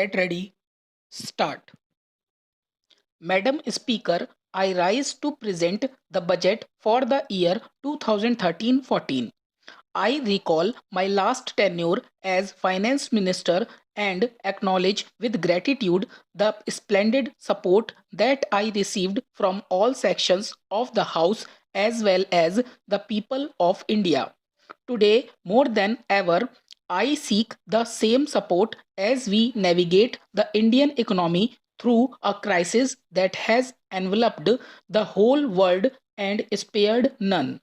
Get ready, start. Madam Speaker, I rise to present the budget for the year 2013-14. I recall my last tenure as Finance Minister and acknowledge with gratitude the splendid support that I received from all sections of the House as well as the people of India. Today, more than ever, I seek the same support as we navigate the Indian economy through a crisis that has enveloped the whole world and spared none.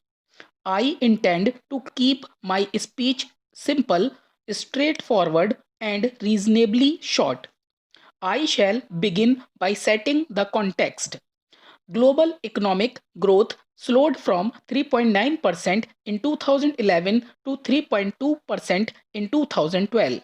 I intend to keep my speech simple, straightforward, and reasonably short. I shall begin by setting the context. Global economic growth slowed from 3.9% in 2011 to 3.2% in 2012.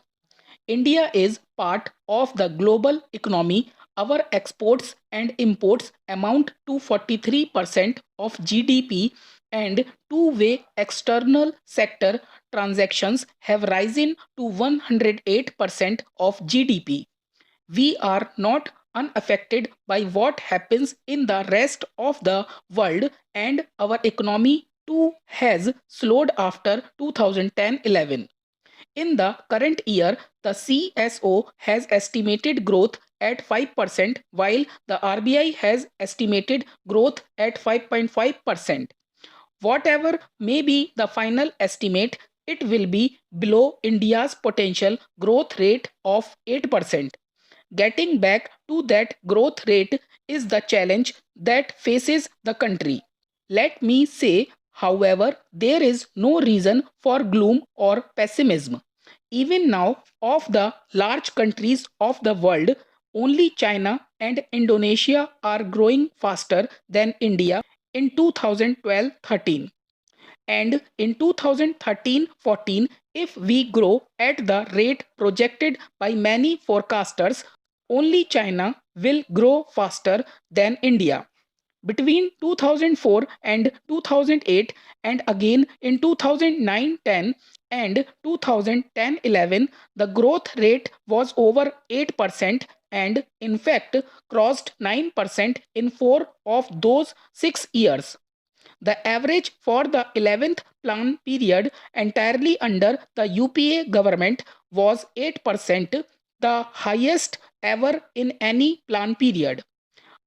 India is part of the global economy. Our exports and imports amount to 43% of GDP, and two-way external sector transactions have risen to 108% of GDP. We are not unaffected by what happens in the rest of the world, and our economy too has slowed after 2010-11. In the current year, the CSO has estimated growth at 5%, while the RBI has estimated growth at 5.5%. Whatever may be the final estimate, it will be below India's potential growth rate of 8%. Getting back to that growth rate is the challenge that faces the country. Let me say, however, there is no reason for gloom or pessimism. Even now, of the large countries of the world, only China and Indonesia are growing faster than India in 2012-13. And in 2013-14, if we grow at the rate projected by many forecasters, only China will grow faster than India. Between 2004 and 2008, and again in 2009-10 and 2010-11, the growth rate was over 8% and in fact crossed 9% in 4 of those 6 years. The average for the 11th plan period entirely under the UPA government was 8%, the highest ever in any plan period.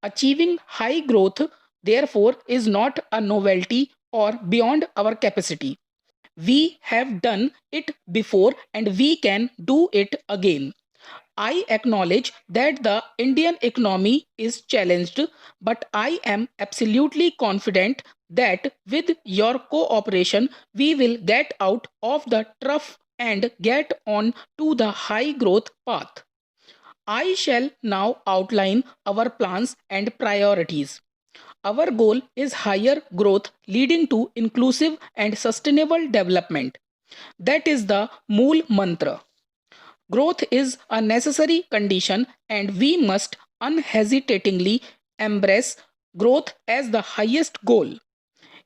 Achieving high growth, therefore, is not a novelty or beyond our capacity. We have done it before and we can do it again. I acknowledge that the Indian economy is challenged, but I am absolutely confident that with your cooperation, we will get out of the trough and get on to the high growth path. I shall now outline our plans and priorities. Our goal is higher growth leading to inclusive and sustainable development. That is the Mool Mantra. Growth is a necessary condition, and we must unhesitatingly embrace growth as the highest goal.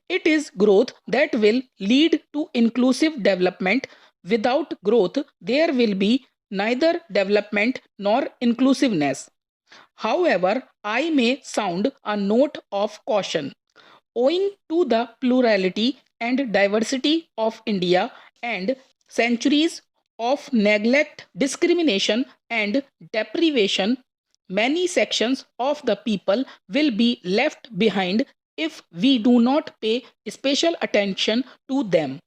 It is growth that will lead to inclusive development. Without growth, there will be neither development nor inclusiveness. However, I may sound a note of caution. Owing to the plurality and diversity of India and centuries of neglect, discrimination, and deprivation, many sections of the people will be left behind if we do not pay special attention to them.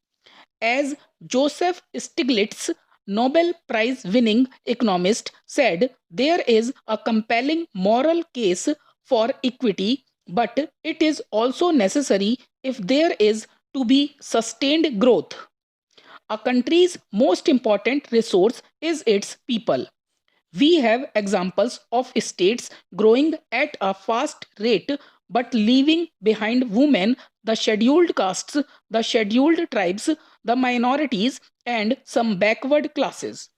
As Joseph Stiglitz, Nobel Prize winning economist, said, there is a compelling moral case for equity, but it is also necessary if there is to be sustained growth. A country's most important resource is its people. We have examples of states growing at a fast rate but leaving behind women, the scheduled castes, the scheduled tribes, the minorities, and some backward classes.